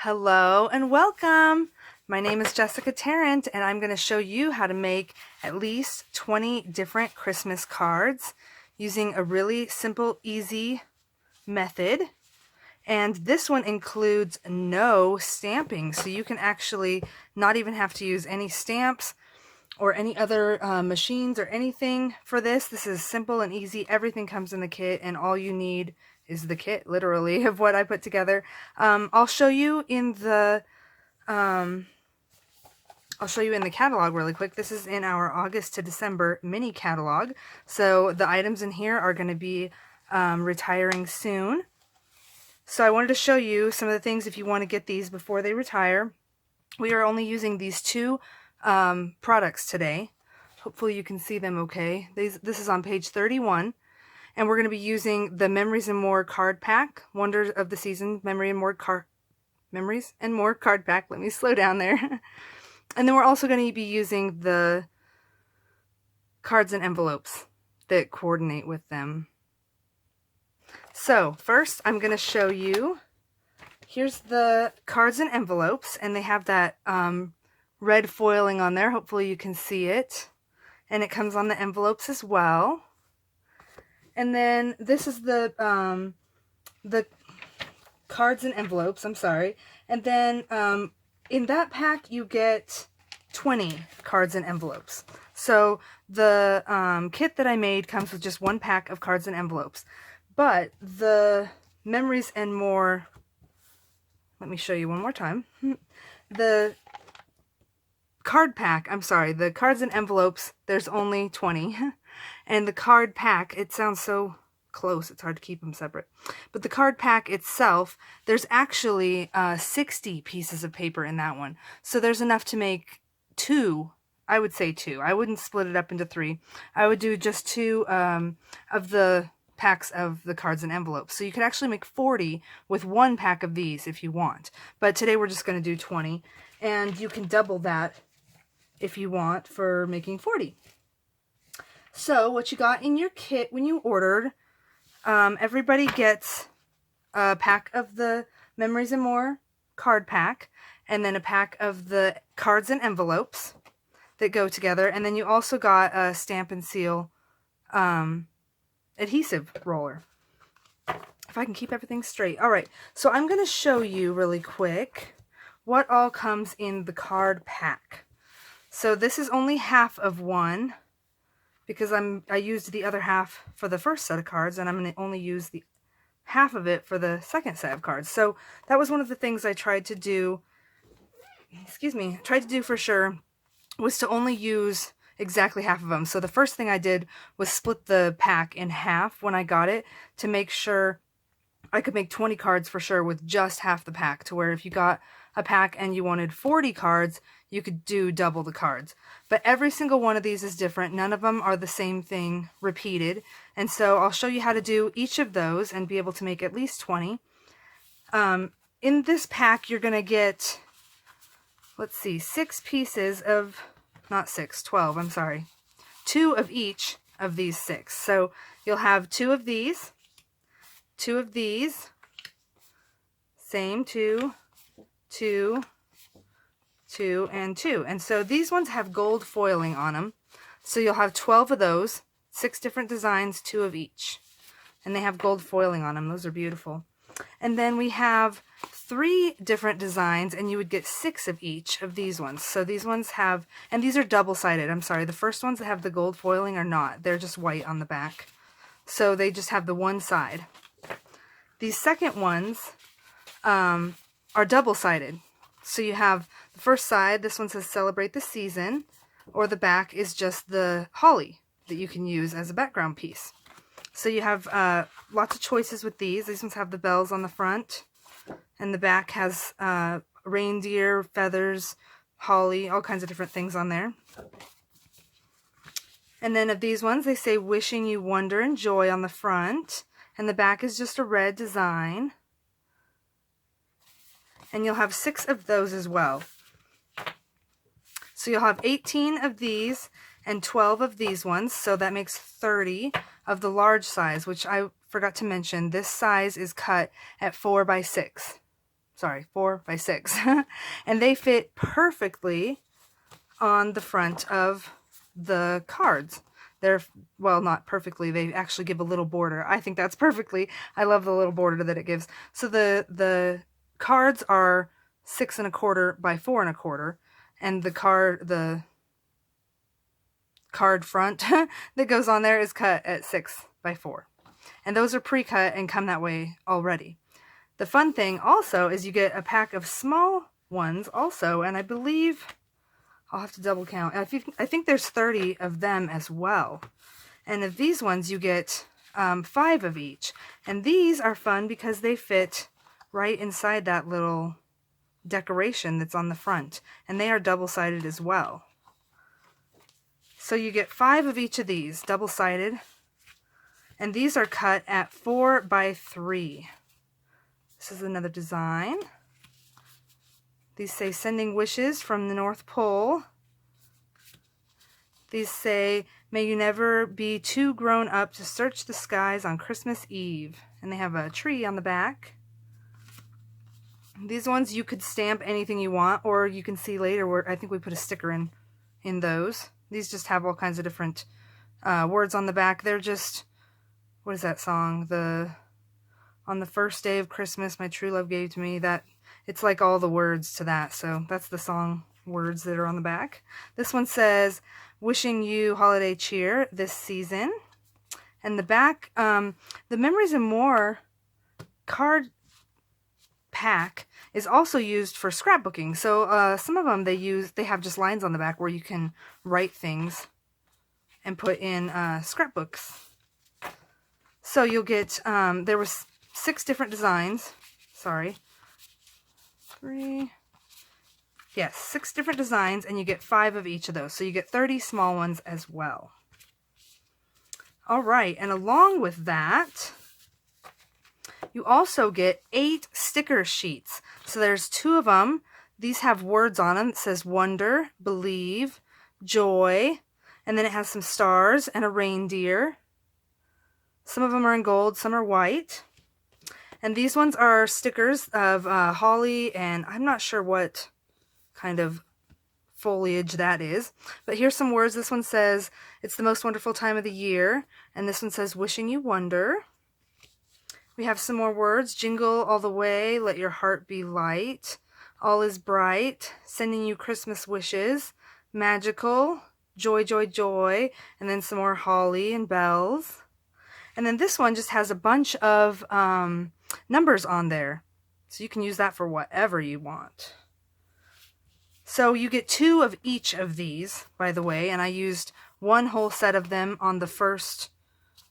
Hello and welcome. My name is Jessica Tarrant and I'm going to show you how to make at least 20 different Christmas cards using a really simple, easy method. And this one includes no stamping, so you can actually not even have to use any stamps or any other machines or anything for this. This is simple and easy. Everything comes in the kit and all you need is the kit, literally, of what I put together. I'll show you in the catalog really quick. This is in our August to December mini catalog. So the items in here are going to be retiring soon. So I wanted to show you some of the things if you want to get these before they retire. We are only using these two products today. Hopefully you can see them okay. This is on page 31. And we're going to be using the Memories and More card pack, Wonders of the Season, Memories and More card pack. Let me slow down there. And then we're also going to be using the cards and envelopes that coordinate with them. So first I'm going to show you, here's the cards and envelopes, and they have that red foiling on there. Hopefully you can see it. And it comes on the envelopes as well. And then this is the cards and envelopes, I'm sorry. And then in that pack you get 20 cards and envelopes. So the kit that I made comes with just one pack of cards and envelopes. But the Memories and More, let me show you one more time. The card pack, I'm sorry, the cards and envelopes, there's only 20. And the card pack, it sounds so close, it's hard to keep them separate. But the card pack itself, there's actually 60 pieces of paper in that one. So there's enough to make two. I would say two. I wouldn't split it up into three. I would do just two of the packs of the cards and envelopes. So you could actually make 40 with one pack of these if you want. But today we're just going to do 20. And you can double that if you want for making 40. So what you got in your kit when you ordered, everybody gets a pack of the Memories and More card pack, and then a pack of the cards and envelopes that go together, and then you also got a stamp and seal adhesive roller. If I can keep everything straight. Alright, so I'm going to show you really quick what all comes in the card pack. So this is only half of one, because I used the other half for the first set of cards, and I'm going to only use the half of it for the second set of cards. So that was one of the things I tried to do, for sure, was to only use exactly half of them. So the first thing I did was split the pack in half when I got it to make sure I could make 20 cards for sure with just half the pack, to where if you got a pack and you wanted 40 cards, you could do double the cards. But every single one of these is different. None of them are the same thing repeated. And so I'll show you how to do each of those and be able to make at least 20. In this pack, you're going to get, let's see, 6 pieces of, not 6, 12, I'm sorry. 2 of each of these 6. So you'll have 2 of these, 2 of these, same 2, 2, 2, and 2. And so these ones have gold foiling on them. So you'll have 12 of those, 6 different designs, 2 of each. And they have gold foiling on them. Those are beautiful. And then we have 3 different designs, and you would get 6 of each of these ones. So these ones have, and these are double-sided. I'm sorry, the first ones that have the gold foiling are not. They're just white on the back. So they just have the one side. These second ones are double-sided. So you have the first side, this one says Celebrate the Season, or the back is just the holly that you can use as a background piece. So you have lots of choices with these. These ones have the bells on the front, and the back has reindeer, feathers, holly, all kinds of different things on there. And then of these ones, they say Wishing You Wonder and Joy on the front, and the back is just a red design. And you'll have 6 of those as well. So you'll have 18 of these and 12 of these ones, so that makes 30 of the large size, which I forgot to mention. This size is cut at 4 by 6. sorry, 4 by 6. And they fit perfectly on the front of the cards. They're, well, not perfectly, they actually give a little border. I think that's perfectly. I love the little border that it gives. So the cards are 6 1/4 by 4 1/4, and the card front that goes on there is cut at 6 by 4. And those are pre-cut and come that way already. The fun thing also is you get a pack of small ones also, and I believe, I'll have to double count. I think there's 30 of them as well. And of these ones, you get 5 of each. And these are fun because they fit right inside that little decoration that's on the front. And they are double-sided as well. So you get 5 of each of these, double-sided. And these are cut at 4 by 3. This is another design. These say, sending wishes from the North Pole. These say, may you never be too grown up to search the skies on Christmas Eve. And they have a tree on the back. These ones you could stamp anything you want, or you can see later where I think we put a sticker in those. These just have all kinds of different words on the back. They're just, what is that song? On the first day of Christmas, my true love gave to me. That it's like all the words to that. So that's the song words that are on the back. This one says, wishing you holiday cheer this season. And the back, the Memories and More card pack is also used for scrapbooking. So some of them they have just lines on the back where you can write things and put in scrapbooks. So you'll get, there was 6 different designs. Sorry. 3. Yes, 6 different designs, and you get 5 of each of those. So you get 30 small ones as well. All right, and along with that, you also get 8 sticker sheets. So there's 2 of them. These have words on them. It says wonder, believe, joy, and then it has some stars and a reindeer. Some of them are in gold, some are white. And these ones are stickers of holly, and I'm not sure what kind of foliage that is. But here's some words. This one says, it's the most wonderful time of the year. And this one says, wishing you wonder. We have some more words. Jingle all the way, let your heart be light. All is bright, sending you Christmas wishes. Magical, joy, joy, joy. And then some more holly and bells. And then this one just has a bunch of numbers on there. So you can use that for whatever you want. So you get 2 of each of these, by the way. And I used 1 whole set of them on the first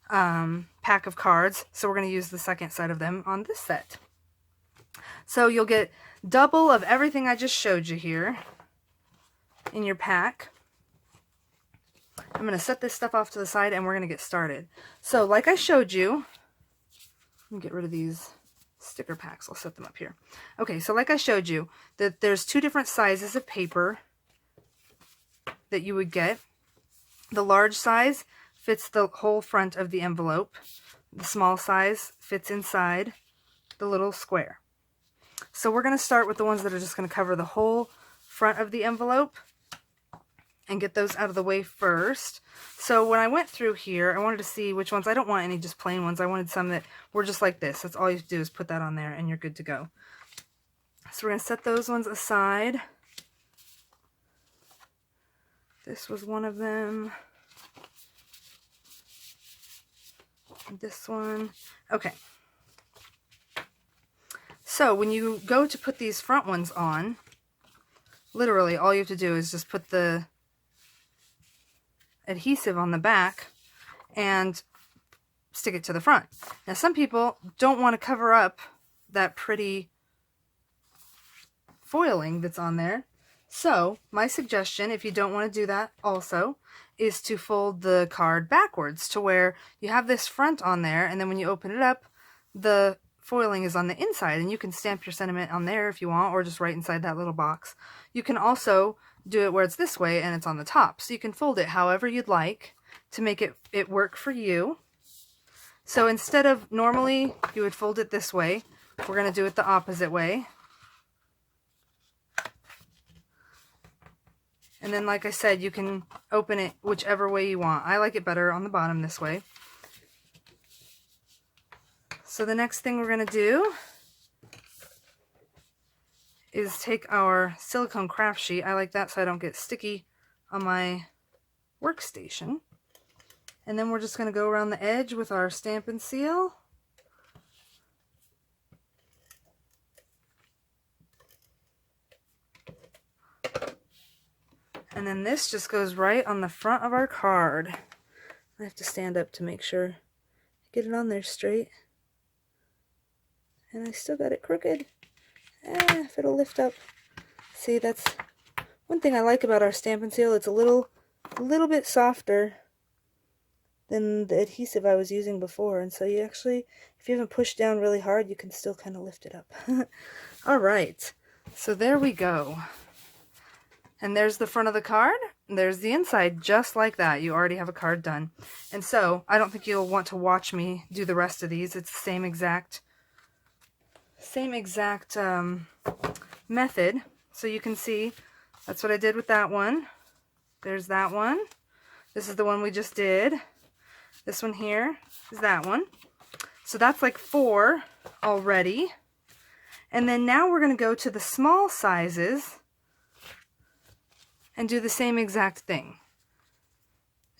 pack of cards. So we're going to use the second set of them on this set. So you'll get double of everything I just showed you here in your pack. I'm going to set this stuff off to the side and we're going to get started. So like I showed you, let me get rid of these sticker packs. I'll set them up here. Okay, so like I showed you, that there's 2 different sizes of paper that you would get. The large size fits the whole front of the envelope. The small size fits inside the little square. So we're going to start with the ones that are just going to cover the whole front of the envelope and get those out of the way first. So when I went through here, I wanted to see which ones. I don't want any just plain ones. I wanted some that were just like this. That's all you have to do is put that on there and you're good to go. So we're going to set those ones aside. This was one of them. This one. Okay. So when you go to put these front ones on, literally all you have to do is just put the adhesive on the back and stick it to the front. Now some people don't want to cover up that pretty foiling that's on there. So my suggestion, if you don't want to do that also, is to fold the card backwards to where you have this front on there, and then when you open it up, the foiling is on the inside, and you can stamp your sentiment on there if you want, or just right inside that little box. You can also do it where it's this way and it's on the top, so you can fold it however you'd like to make it work for you. So instead of normally you would fold it this way, we're going to do it the opposite way. And then, like I said, you can open it whichever way you want. I like it better on the bottom this way. So the next thing we're going to do is take our silicone craft sheet. I like that so I don't get sticky on my workstation. And then we're just going to go around the edge with our Stampin' Seal. And then this just goes right on the front of our card. I have to stand up to make sure I get it on there straight. And I still got it crooked. If it'll lift up. See, that's one thing I like about our Stampin' Seal. It's a little bit softer than the adhesive I was using before. And so you actually, if you haven't pushed down really hard, you can still kind of lift it up. All right. So there we go. And there's the front of the card. There's the inside, just like that. You already have a card done. And so, I don't think you'll want to watch me do the rest of these. It's the same exact method. So you can see, that's what I did with that one. There's that one. This is the one we just did. This one here is that one. So that's like 4 already. And then now we're going to go to the small sizes and do the same exact thing.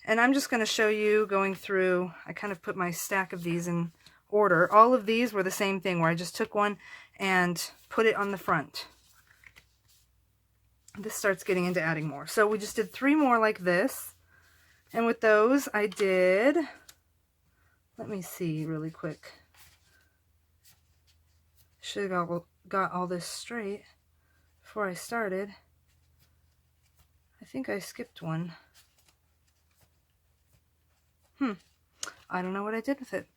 And I'm just going to show you going through, I kind of put my stack of these in order. All of these were the same thing, where I just took one and put it on the front. This starts getting into adding more. So we just did 3 more like this. And with those I did, let me see really quick. Should have got all this straight before I started. I think I skipped one. I don't know what I did with it.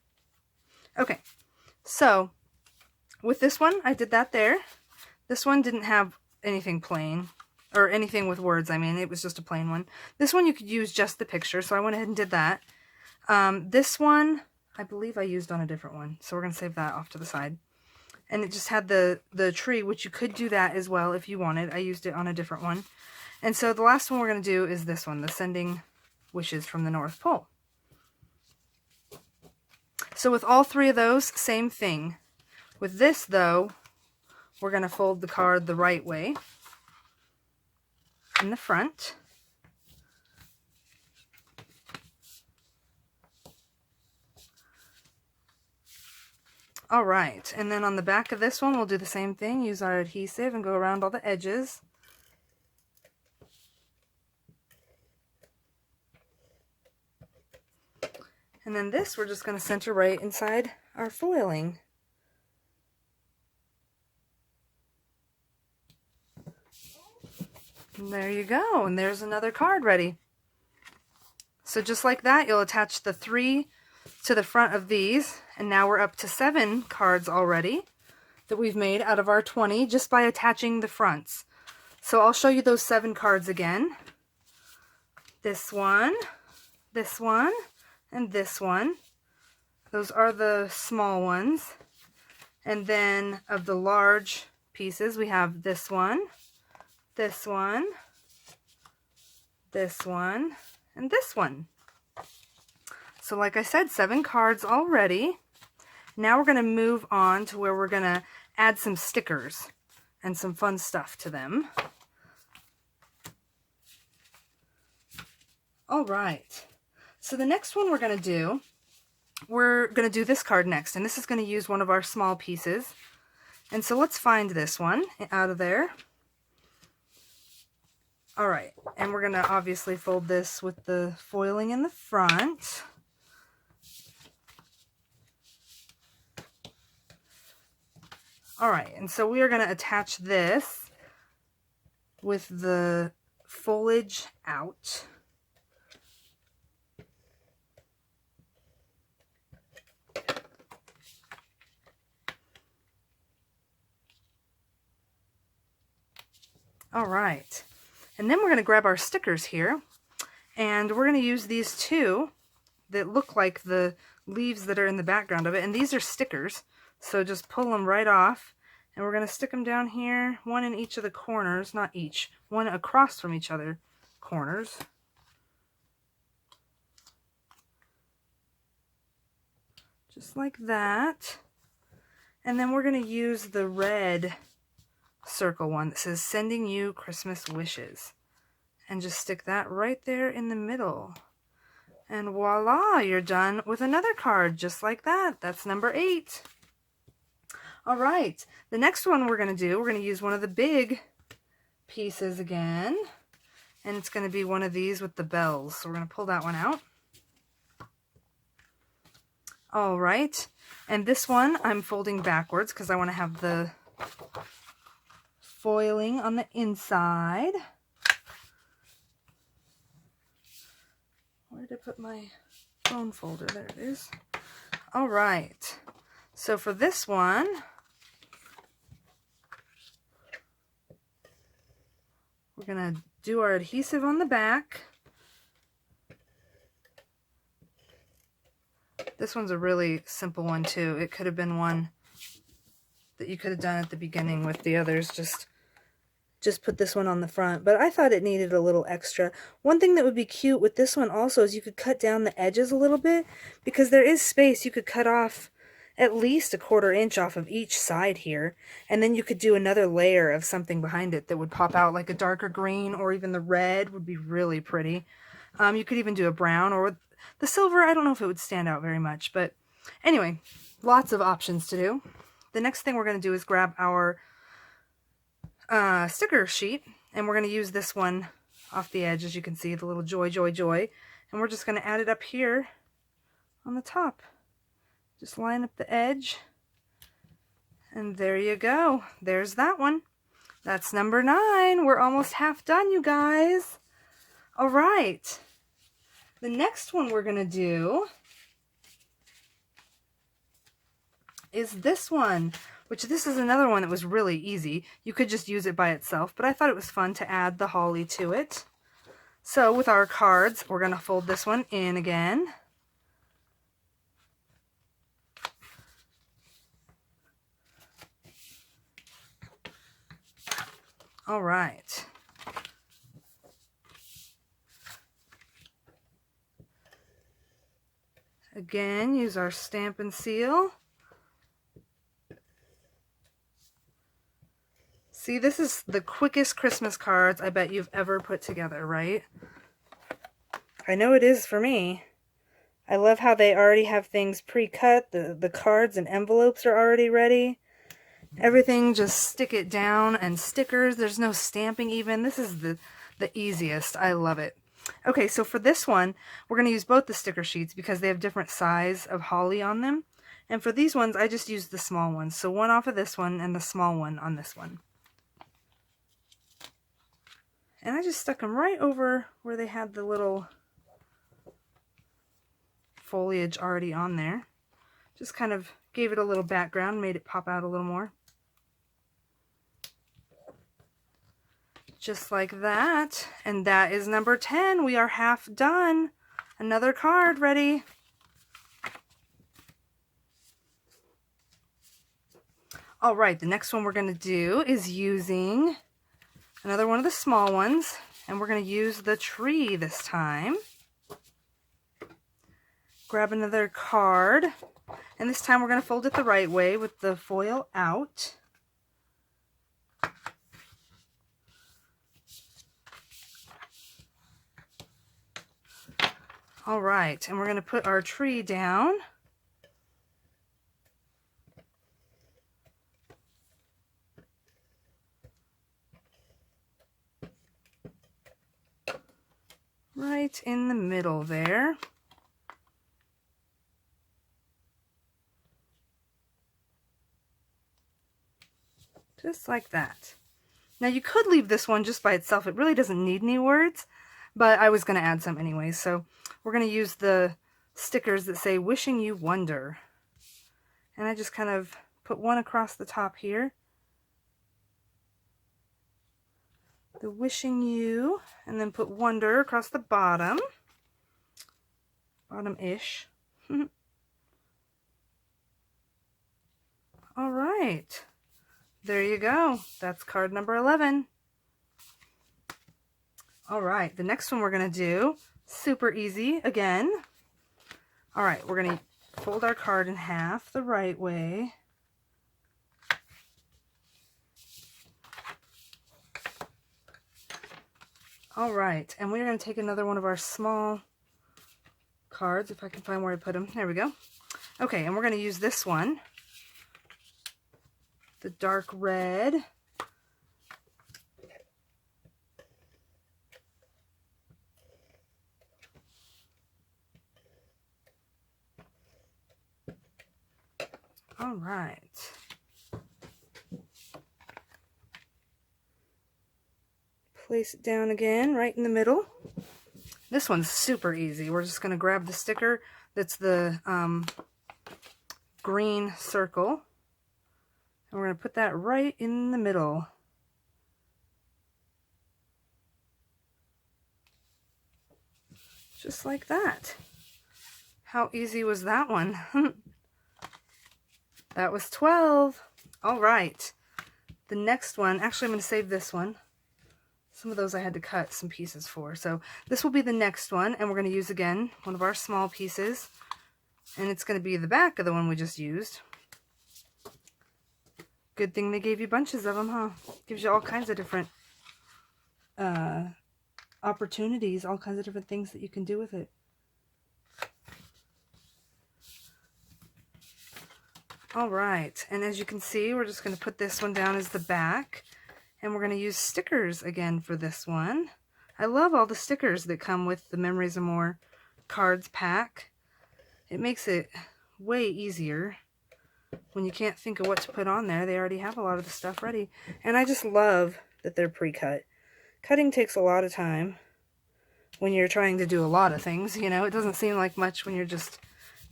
Okay, so with this one, I did that there. This one didn't have anything plain, or anything with words, I mean. It was just a plain one. This one you could use just the picture, so I went ahead and did that. This one, I believe I used on a different one, so we're going to save that off to the side. And it just had the tree, which you could do that as well if you wanted. I used it on a different one. And so the last one we're going to do is this one, the Sending Wishes from the North Pole. So with all 3 of those, same thing. With this, though, we're going to fold the card the right way in the front. All right, and then on the back of this one, we'll do the same thing. Use our adhesive and go around all the edges. And then this, we're just going to center right inside our foiling. And there you go, and there's another card ready. So just like that, you'll attach the 3 to the front of these, and now we're up to 7 cards already that we've made out of our 20 just by attaching the fronts. So I'll show you those 7 cards again. This one, and this one. Those are the small ones. And then of the large pieces, we have this one, this one, this one, and this one. So like I said, 7 cards already. Now we're going to move on to where we're going to add some stickers and some fun stuff to them. All right. So the next one we're going to do this card next, and this is going to use one of our small pieces. And so let's find this one out of there. All right, and we're going to obviously fold this with the foiling in the front. All right, and so we are going to attach this with the foliage out. All right, and then we're going to grab our stickers here, and we're going to use these 2 that look like the leaves that are in the background of it, and these are stickers, so just pull them right off, and we're going to stick them down here, one in each of the corners, not each, one across from each other, corners. Just like that. And then we're going to use the red circle one that says sending you Christmas wishes. And just stick that right there in the middle. And voila, you're done with another card just like that. That's number 8. All right, the next one we're going to use one of the big pieces again. And it's going to be one of these with the bells. So we're going to pull that one out. All right, and this one I'm folding backwards because I want to have the foiling on the inside. Where did I put my phone folder? There it is. All right, so for this one, we're going to do our adhesive on the back. This one's a really simple one too. It could have been one that you could have done at the beginning with the others. Just put this one on the front. But I thought it needed a little extra. One thing that would be cute with this one also is you could cut down the edges a little bit. Because there is space. You could cut off at least 1/4 inch off of each side here. And then you could do another layer of something behind it that would pop out, like a darker green, or even the red would be really pretty. You could even do a brown, or the silver. I don't know if it would stand out very much, but anyway, lots of options to do. The next thing we're going to do is grab our sticker sheet, and we're going to use this one off the edge, as you can see, the little joy, joy, joy, and we're just going to add it up here on the top. Just line up the edge, and there you go. There's that one. That's number 9. We're almost half done, you guys. All right. The next one we're going to do is this one, which this is another one that was really easy. You could just use it by itself, but I thought it was fun to add the holly to it. So with our cards, we're going to fold this one in again. All right. Again, use our stamp and seal. See, this is the quickest Christmas cards I bet you've ever put together, right? I know it is for me. I love how they already have things pre-cut. The cards and envelopes are already ready. Everything, just stick it down, and stickers. There's no stamping even. This is the easiest. I love it. Okay, so for this one, we're going to use both the sticker sheets because they have different size of holly on them. And for these ones, I just used the small ones. So one off of this one and the small one on this one. And I just stuck them right over where they had the little foliage already on there. Just kind of gave it a little background, made it pop out a little more. Just like that. And that is number 10. We are half done. Another card ready. All right, the next one we're going to do is using another one of the small ones, and we're going to use the tree this time. Grab another card, and this time we're going to fold it the right way with the foil out. All right, and we're going to put our tree down. Right in the middle there. Just like that. Now you could leave this one just by itself. It really doesn't need any words, but I was going to add some anyway. So we're going to use the stickers that say wishing you wonder. And I just kind of put one across the top here. The wishing you, and then put wonder across the bottom. Bottom-ish. All right. There you go. That's card number 11. All right, the next one we're going to do, super easy again. All right, we're going to fold our card in half the right way. All right, and we're going to take another one of our small cards, if I can find where I put them. There we go. Okay, and we're going to use this one, the dark red. All right. Place it down again, right in the middle. This one's super easy. We're just going to grab the sticker that's the green circle, and we're going to put that right in the middle. Just like that. How easy was that one? That was 12. All right. The next one, actually I'm going to save this one. Some of those I had to cut some pieces for. So this will be the next one, and we're going to use again one of our small pieces. And it's going to be the back of the one we just used. Good thing they gave you bunches of them, huh? Gives you all kinds of different opportunities, all kinds of different things that you can do with it. All right, and as you can see, we're just going to put this one down as the back. And we're going to use stickers again for this one. I love all the stickers that come with the Memories of More cards pack. It makes it way easier when you can't think of what to put on there. They already have a lot of the stuff ready. And I just love that they're pre-cut. Cutting takes a lot of time when you're trying to do a lot of things. You know, it doesn't seem like much when you're just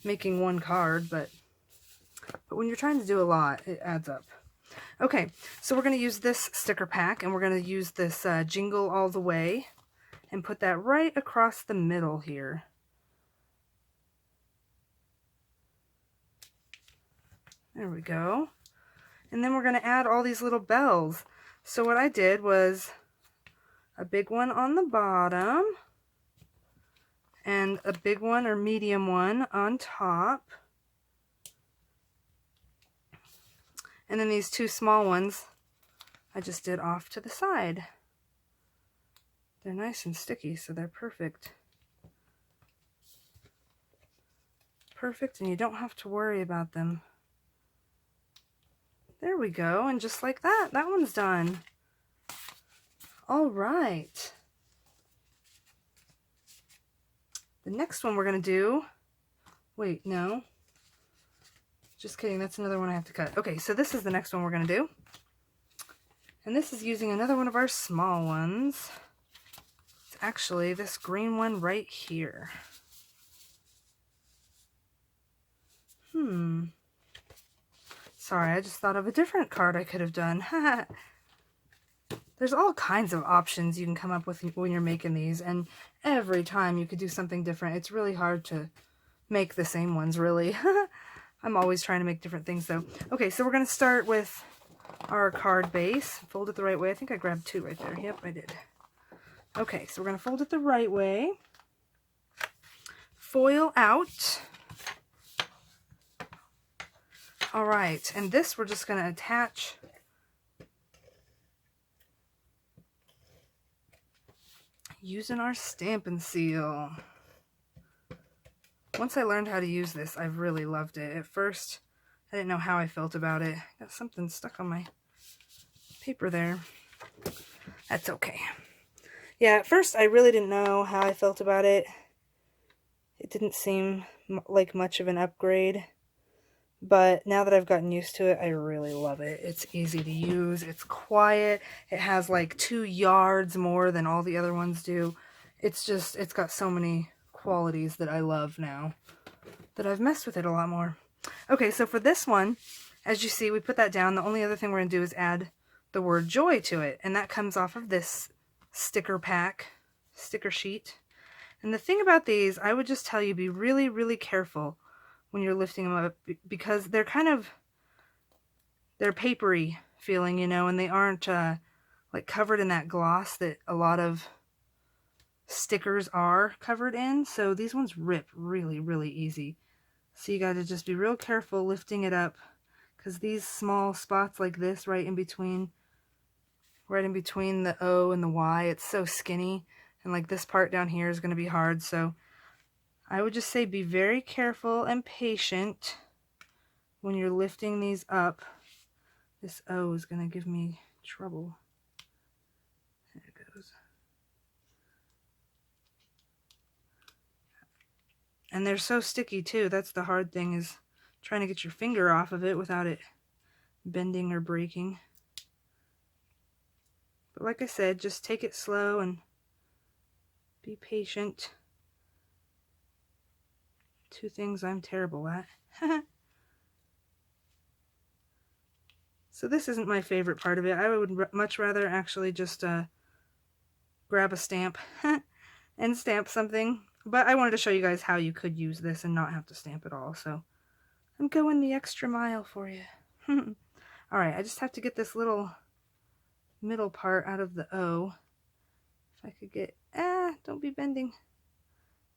making one card, but when you're trying to do a lot, it adds up. Okay, so we're going to use this sticker pack, and we're going to use this Jingle All the Way and put that right across the middle here. There we go. And then we're going to add all these little bells. So what I did was a big one on the bottom and a big one or medium one on top. And then these two small ones I just did off to the side. They're nice and sticky, so they're perfect. Perfect, and you don't have to worry about them. There we go, and just like that, that one's done. All right. The next one we're going to do... Wait, no. Just kidding, that's another one I have to cut. Okay, so this is the next one we're going to do. And this is using another one of our small ones. It's actually this green one right here. Sorry, I just thought of a different card I could have done. There's all kinds of options you can come up with when you're making these, and every time you could do something different. It's really hard to make the same ones, really. I'm always trying to make different things, though. Okay, so we're going to start with our card base. Fold it the right way. I think I grabbed two right there. Yep, I did. Okay, so we're going to fold it the right way. Foil out. All right, and this we're just going to attach using our Stampin' Seal. Once I learned how to use this, I've really loved it. At first, I didn't know how I felt about it. Got something stuck on my paper there. That's okay. Yeah, at first I really didn't know how I felt about it. It didn't seem like much of an upgrade. But now that I've gotten used to it, I really love it. It's easy to use. It's quiet. It has like 2 yards more than all the other ones do. It's got so many qualities that I love now that I've messed with it a lot more. Okay, so for this one, as you see, we put that down. The only other thing we're going to do is add the word joy to it. And that comes off of this sticker pack, sticker sheet. And the thing about these, I would just tell you, be really, really careful when you're lifting them up, because they're they're papery feeling, you know, and they aren't like covered in that gloss that a lot of stickers are covered in. So these ones rip really, really easy. So you got to just be real careful lifting it up, because these small spots like this right in between the O and the Y, it's so skinny. And like this part down here is going to be hard. So I would just say be very careful and patient when you're lifting these up. This O is going to give me trouble. There it goes. And they're so sticky too. That's the hard thing, is trying to get your finger off of it without it bending or breaking. But like I said, just take it slow and be patient. Two things I'm terrible at. So this isn't my favorite part of it. I would much rather actually just grab a stamp and stamp something. But I wanted to show you guys how you could use this and not have to stamp at all. So I'm going the extra mile for you. Alright, I just have to get this little middle part out of the O. If I could get... don't be bending.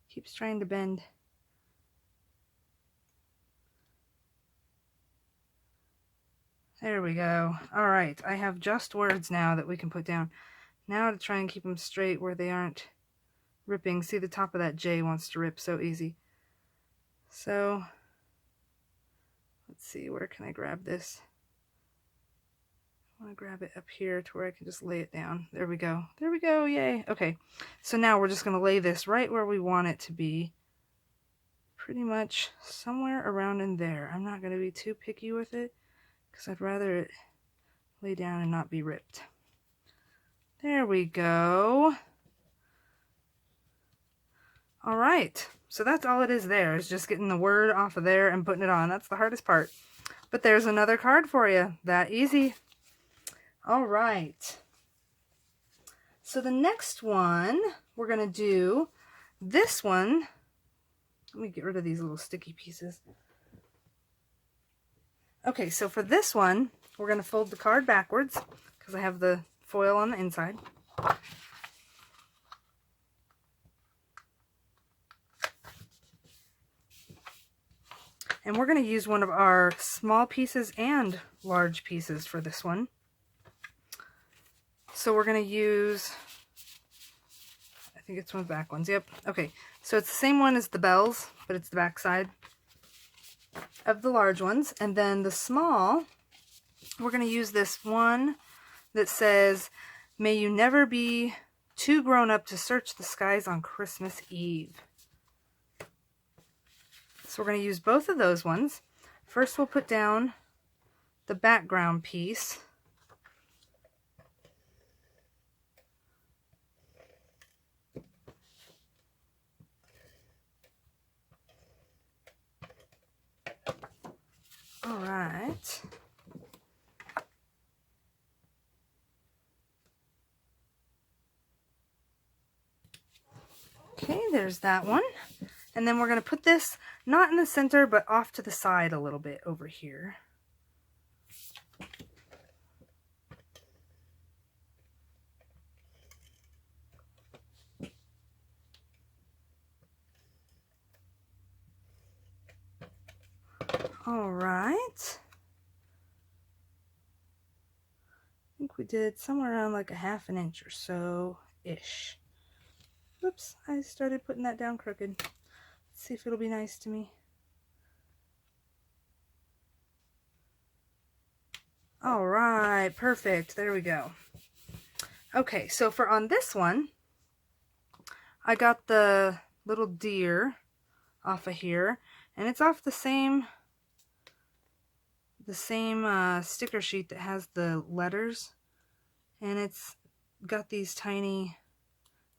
Keeps trying to bend. There we go. Alright, I have just words now that we can put down. Now to try and keep them straight where they aren't ripping. See, the top of that J wants to rip so easy. So, let's see, where can I grab this? I want to grab it up here to where I can just lay it down. There we go. There we go, yay. Okay, so now we're just going to lay this right where we want it to be. Pretty much somewhere around in there. I'm not going to be too picky with it, because I'd rather it lay down and not be ripped. There we go. Alright, so that's all it is there, is just getting the word off of there and putting it on. That's the hardest part. But there's another card for you. That easy. Alright. So the next one, we're going to do this one. Let me get rid of these little sticky pieces. Okay, so for this one, we're going to fold the card backwards, because I have the foil on the inside. And we're going to use one of our small pieces and large pieces for this one. So we're going to use, I think it's one of the back ones. Yep. Okay. So it's the same one as the bells, but it's the back side of the large ones. And then the small, we're going to use this one that says, "May you never be too grown up to search the skies on Christmas Eve." So we're going to use both of those ones. First we'll put down the background piece. Alright. Okay, there's that one. And then we're going to put this not in the center, but off to the side a little bit over here. All right. I think we did somewhere around like a ½ an inch or so-ish. Whoops, I started putting that down crooked. Let's see if it'll be nice to me. All right, perfect. There we go. Okay, so for on this one, I got the little deer off of here, and it's off the same sticker sheet that has the letters, and it's got these tiny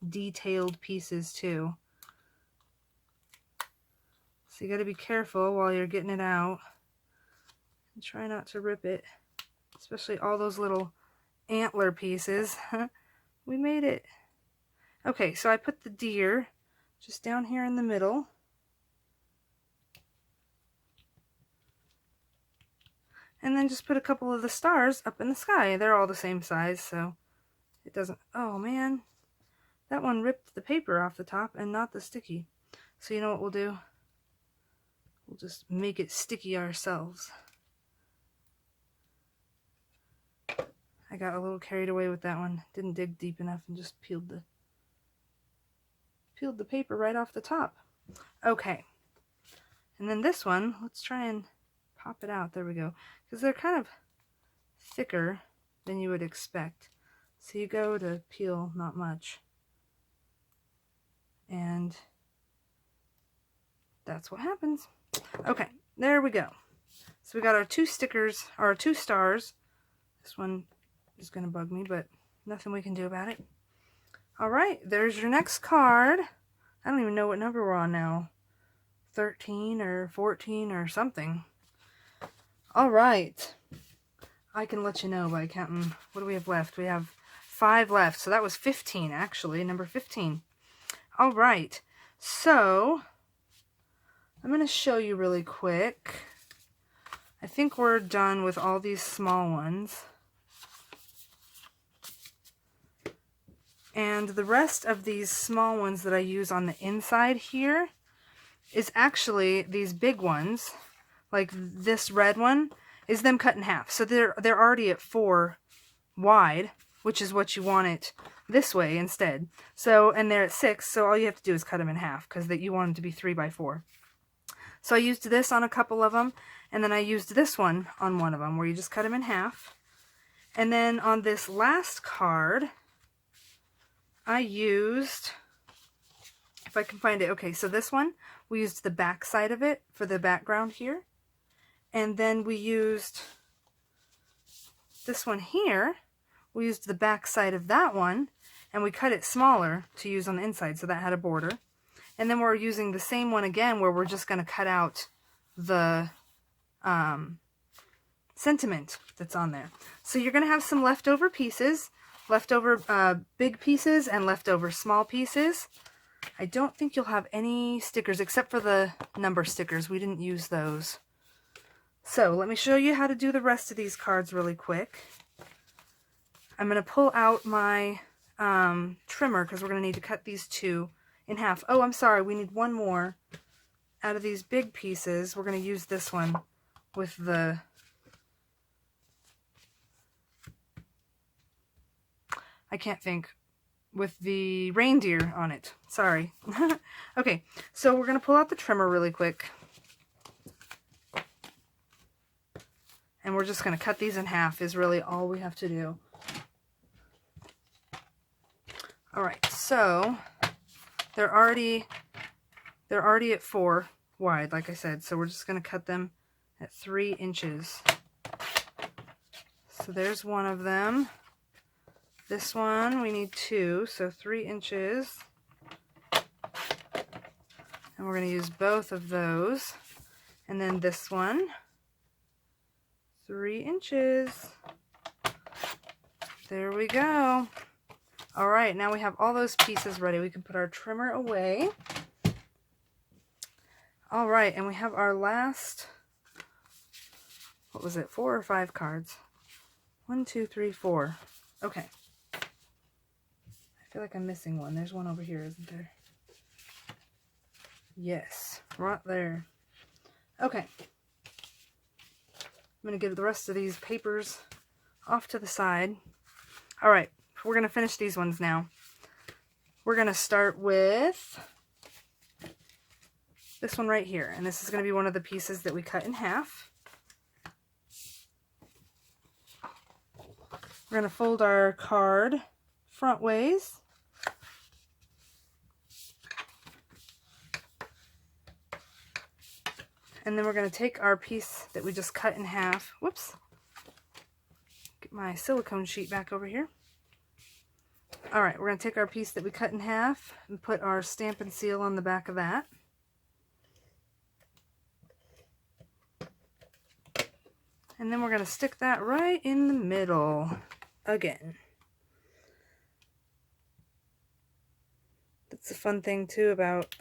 detailed pieces too. So you got to be careful while you're getting it out and try not to rip it, especially all those little antler pieces. We made it. Okay, so I put the deer just down here in the middle. And then just put a couple of the stars up in the sky. They're all the same size, so it doesn't... Oh, man. that one ripped the paper off the top and not the sticky. So you know what we'll do? We'll just make it sticky ourselves. I got a little carried away with that one. Didn't dig deep enough and just peeled the paper right off the top. Okay. And then this one, let's try and pop it out. There we go. Because they're kind of thicker than you would expect. So you go to peel not much. And that's what happens. Okay, there we go. So we got our 2 stickers, or our 2 stars. This one is going to bug me, but nothing we can do about it. Alright, there's your next card. I don't even know what number we're on now. 13 or 14 or something. Alright. I can let you know by counting. What do we have left? We have 5 left. So that was 15, actually. Number 15. Alright. So, I'm going to show you really quick. I think we're done with all these small ones. And the rest of these small ones that I use on the inside here is actually these big ones. Like this red one is them cut in half. So they're already at 4 wide, which is what you want it this way instead. So, and they're at 6, so all you have to do is cut them in half because you want them to be 3 by 4. So I used this on a couple of them, and then I used this one on one of them where you just cut them in half. And then on this last card, I used, if I can find it, okay, so this one, we used the back side of it for the background here. And then we used this one here, we used the back side of that one, and we cut it smaller to use on the inside, so that had a border. And then we're using the same one again where we're just going to cut out the sentiment that's on there. So you're going to have some leftover pieces, leftover big pieces and leftover small pieces. I don't think you'll have any stickers except for the number stickers. We didn't use those. So let me show you how to do the rest of these cards really quick. I'm going to pull out my trimmer because we're going to need to cut these 2 in half. Oh, I'm sorry. We need one more out of these big pieces. We're going to use this one with the... I can't think. With the reindeer on it. Sorry. Okay, so we're going to pull out the trimmer really quick. And we're just going to cut these in half is really all we have to do. Alright, so they're already at 4 wide, like I said. So we're just going to cut them at 3 inches. So there's one of them. This one, we need 2, so 3 inches. And we're going to use both of those. And then this one, 3 inches. There we go. Alright, now we have all those pieces ready. We can put our trimmer away. Alright, and we have our last, what was it, 4 or 5 cards? 1, 2, 3, 4. Okay. I feel like I'm missing one. There's one over here, isn't there? Yes, right there. Okay. I'm going to get the rest of these papers off to the side. Alright, we're going to finish these ones now. We're going to start with this one right here. And this is going to be one of the pieces that we cut in half. We're going to fold our card front ways. And then we're going to take our piece that we just cut in half. Whoops. Get my silicone sheet back over here. Alright, we're going to take our piece that we cut in half and put our stamp and seal on the back of that. And then we're going to stick that right in the middle again. That's the fun thing too about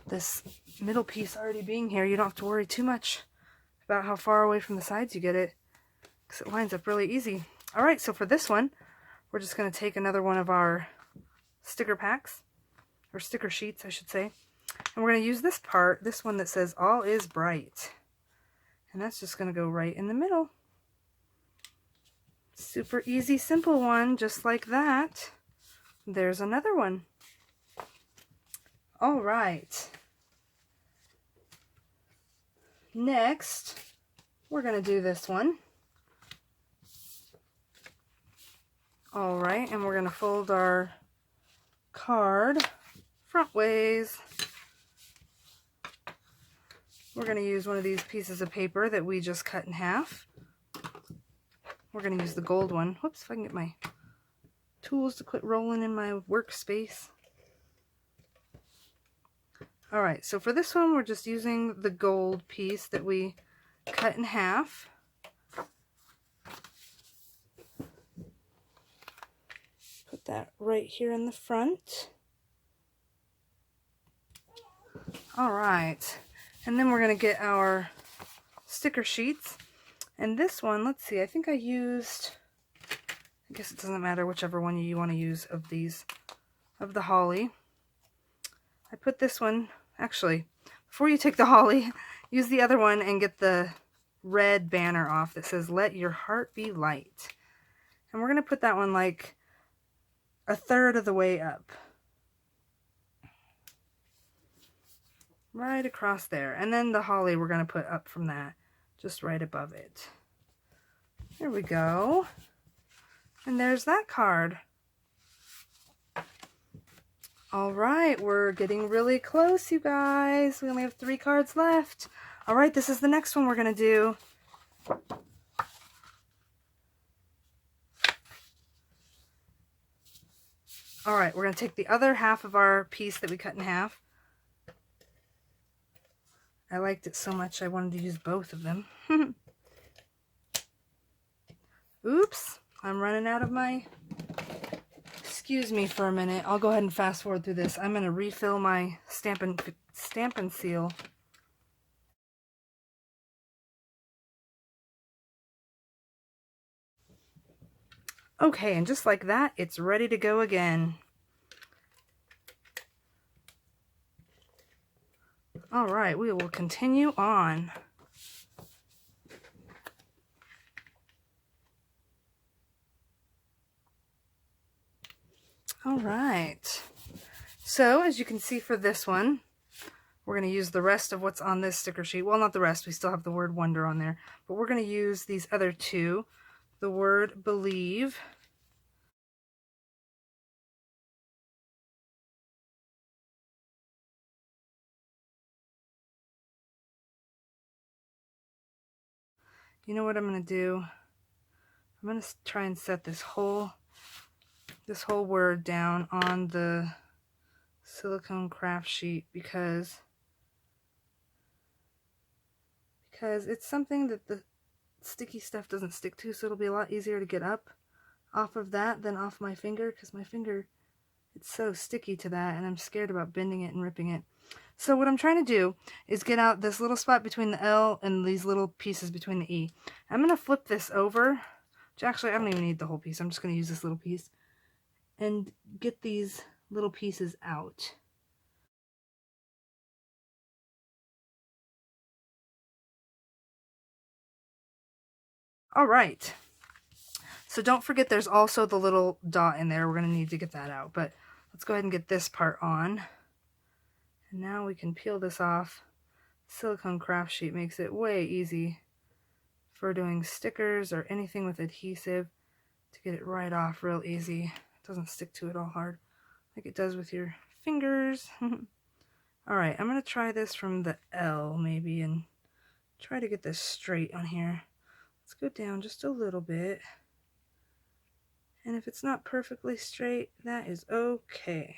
this middle piece already being here. You don't have to worry too much about how far away from the sides you get it, because it lines up really easy. Alright, so for this one, we're just going to take another one of our sticker packs, or sticker sheets, I should say. And we're going to use this part, this one that says all is bright. And that's just going to go right in the middle. Super easy, simple one, just like that. There's another one. All right. Next, we're going to do this one. All right, and we're going to fold our card front ways. We're going to use one of these pieces of paper that we just cut in half. We're going to use the gold one. Whoops, if I can get my tools to quit rolling in my workspace. All right, so for this one, we're just using the gold piece that we cut in half. Put that right here in the front. All right, and then we're going to get our sticker sheets. And this one, let's see, I think I used, I guess it doesn't matter whichever one you want to use of these, of the holly. I put this one, actually, before you take the holly, use the other one and get the red banner off that says, "Let your heart be light." And we're going to put that one like a third of the way up. Right across there. And then the holly we're going to put up from that, just right above it. There we go. And there's that card. All right, we're getting really close, you guys. We only have 3 cards left. All right, this is the next one we're going to do. All right, we're going to take the other half of our piece that we cut in half. I liked it so much I wanted to use both of them. Oops, I'm running out of my... Excuse me for a minute. I'll go ahead and fast forward through this. I'm going to refill my stamp and seal. Okay, and just like that, it's ready to go again. All right, we will continue on. All right, so as you can see for this one, we're going to use the rest of what's on this sticker sheet. Well, not the rest, we still have the word wonder on there, but we're going to use these other 2, the word believe, you know what I'm going to do? I'm going to try and set this whole word down on the silicone craft sheet because it's something that the sticky stuff doesn't stick to, so it'll be a lot easier to get up off of that than off my finger, because my finger, it's so sticky to that, and I'm scared about bending it and ripping it. So what I'm trying to do is get out this little spot between the L and these little pieces between the E. I'm going to flip this over, which actually I don't even need the whole piece, I'm just going to use this little piece, and get these little pieces out. All right, so don't forget there's also the little dot in there. We're going to need to get that out, but let's go ahead and get this part on. And now we can peel this off. Silicone craft sheet makes it way easy for doing stickers or anything with adhesive to get it right off real easy. It doesn't stick to it all hard like it does with your fingers. All right, I'm going to try this from the L maybe and try to get this straight on here. Let's go down just a little bit. And if it's not perfectly straight, that is okay.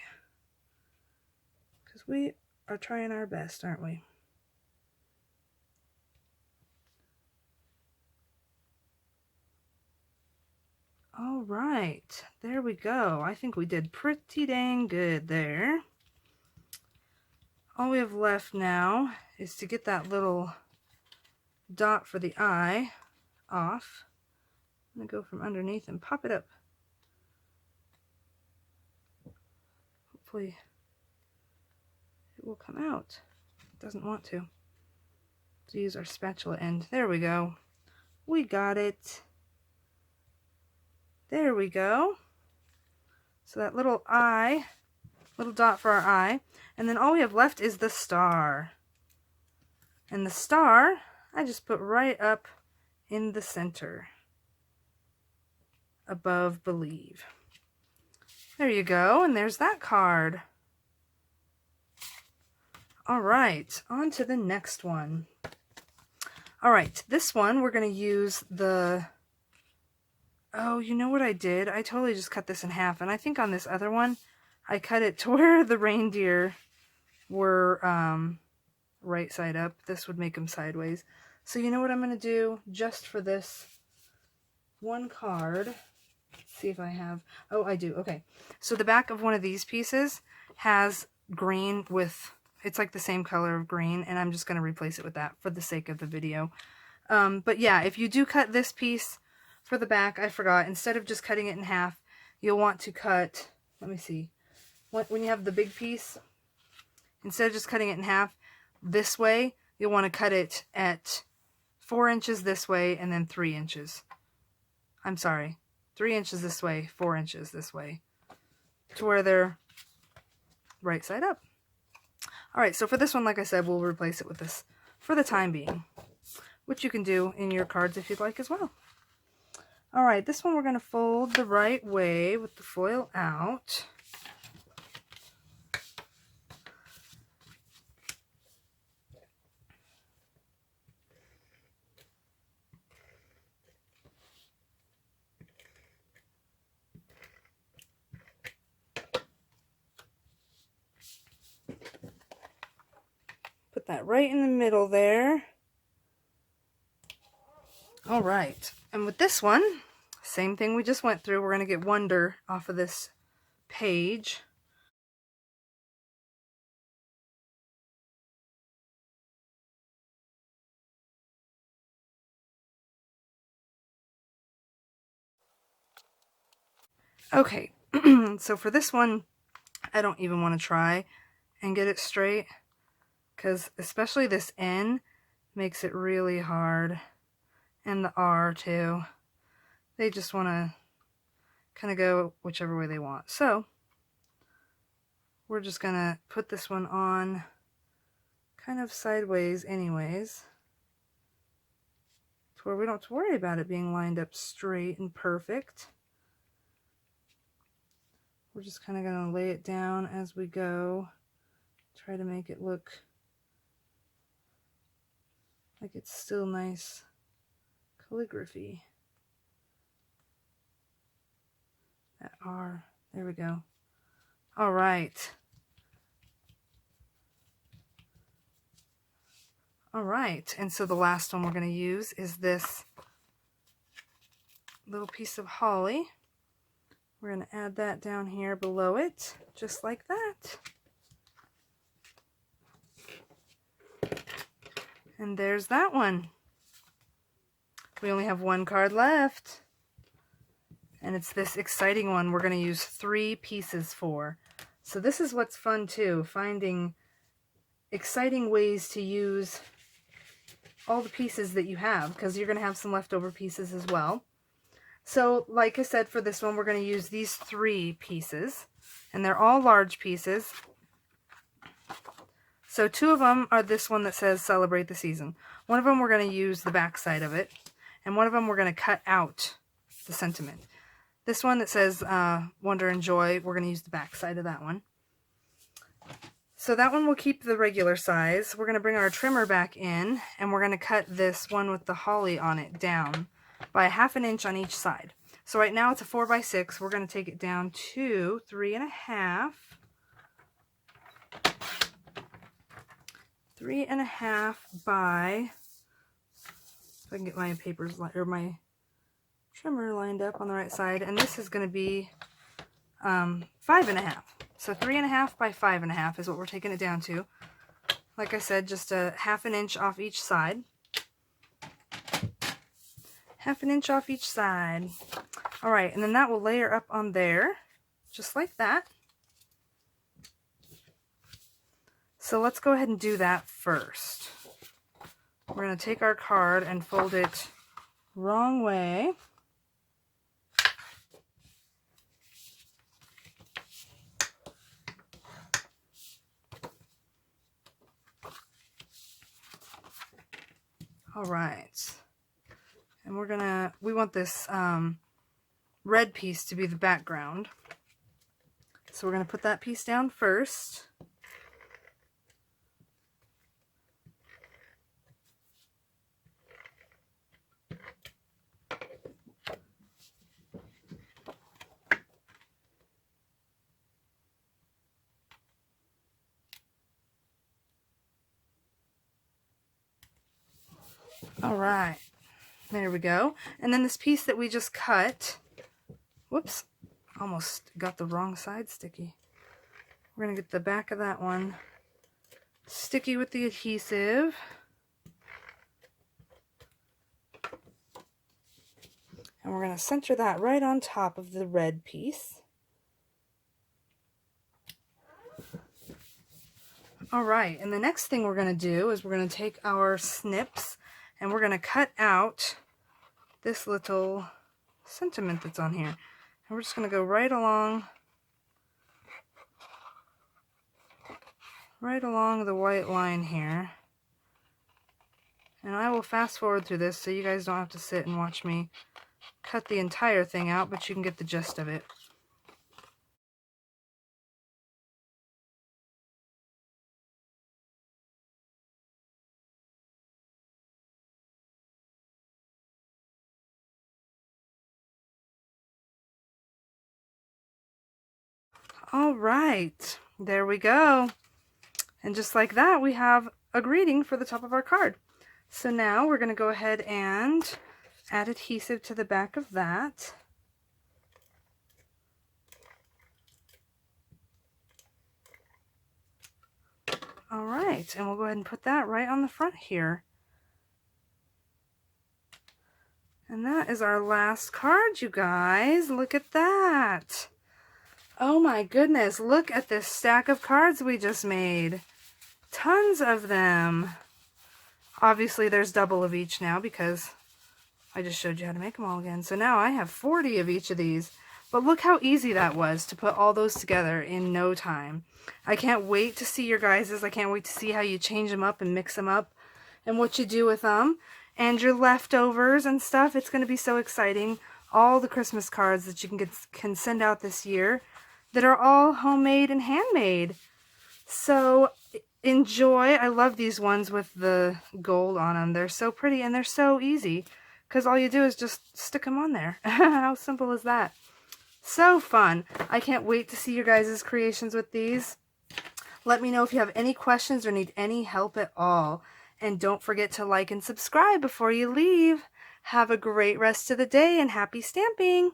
Because we are trying our best, aren't we? All right, there we go. I think we did pretty dang good there. All we have left now is to get that little dot for the eye off. I'm going to go from underneath and pop it up. hopefully it will come out. It doesn't want to. Let's use our spatula end. There we go. We got it. There we go. So that little eye, little dot for our eye. And then all we have left is the star. And the star, I just put right up in the center. Above Believe. There you go. And there's that card. All right, on to the next one. All right, this one we're going to use the... Oh, you know what I did? I totally just cut this in half. And I think on this other one, I cut it to where the reindeer were right side up. This would make them sideways. So you know what I'm going to do just for this one card? Let's see if I have... Oh, I do. Okay. So the back of one of these pieces has green with... It's like the same color of green, and I'm just going to replace it with that for the sake of the video. But yeah, if you do cut this piece for the back, I forgot, instead of just cutting it in half, you'll want to cut, let me see, when you have the big piece, instead of just cutting it in half this way, you'll want to cut it at 4 inches this way and then 3 inches. I'm sorry, 3 inches this way, 4 inches this way, to where they're right side up. Alright, so for this one, like I said, we'll replace it with this for the time being, which you can do in your cards if you'd like as well. Alright, this one we're going to fold the right way with the foil out. Put that right in the middle there. All right, and with this one, same thing we just went through. We're going to get Wonder off of this page. Okay, so for this one, I don't even want to try and get it straight, because especially this N makes it really hard. And the R too. They just want to kind of go whichever way they want. So we're just going to put this one on kind of sideways anyways, to where we don't have to worry about it being lined up straight and perfect. We're just kind of going to lay it down as we go. Try to make it look like it's still nice calligraphy. That R. There we go. All right. All right. And so the last one we're going to use is this little piece of holly. We're going to add that down here below it, just like that. And there's that one. We only have one card left. And it's this exciting one we're going to use 3 pieces for. So this is what's fun too, finding exciting ways to use all the pieces that you have, because you're going to have some leftover pieces as well. So like I said, for this one we're going to use these 3 pieces, and they're all large pieces. So 2 of them are this one that says Celebrate the Season. One of them we're going to use the back side of it, and one of them we're going to cut out the sentiment. This one that says Wonder and Joy, we're going to use the back side of that one. So that one will keep the regular size. We're going to bring our trimmer back in, and we're going to cut this one with the holly on it down by 1/2 inch on each side. So right now it's a 4x6. We're going to take it down to 3.5. 3.5 by, if I can get my papers or my trimmer lined up on the right side, and this is going to be 5.5. So 3.5 by 5.5 is what we're taking it down to. Like I said, just a 1/2 inch off each side. 1/2 inch off each side. All right, and then that will layer up on there, just like that. So let's go ahead and do that first. We're going to take our card and fold it wrong way. All right. And we want this red piece to be the background. So we're going to put that piece down first. All right, there we go. And then this piece that we just cut, whoops, almost got the wrong side sticky. We're going to get the back of that one sticky with the adhesive. And we're going to center that right on top of the red piece. All right, and the next thing we're going to do is we're going to take our snips and we're going to cut out this little sentiment that's on here. And we're just going to go right along the white line here. And I will fast forward through this so you guys don't have to sit and watch me cut the entire thing out, but you can get the gist of it. All right, there we go. And just like that, we have a greeting for the top of our card. So now we're going to go ahead and add adhesive to the back of that. All right, and we'll go ahead and put that right on the front here. And that is our last card, you guys. Look at that. Oh my goodness, look at this stack of cards we just made. Tons of them. Obviously, there's double of each now because I just showed you how to make them all again. So now I have 40 of each of these. But look how easy that was to put all those together in no time. I can't wait to see your guys's. I can't wait to see how you change them up and mix them up and what you do with them and your leftovers and stuff. It's going to be so exciting. All the Christmas cards that you can send out this year that are all homemade and handmade. So enjoy. I love these ones with the gold on them. They're so pretty and they're so easy because all you do is just stick them on there. How simple is that? So fun. I can't wait to see your guys' creations with these. Let me know if you have any questions or need any help at all. And don't forget to like and subscribe before you leave. Have a great rest of the day and happy stamping!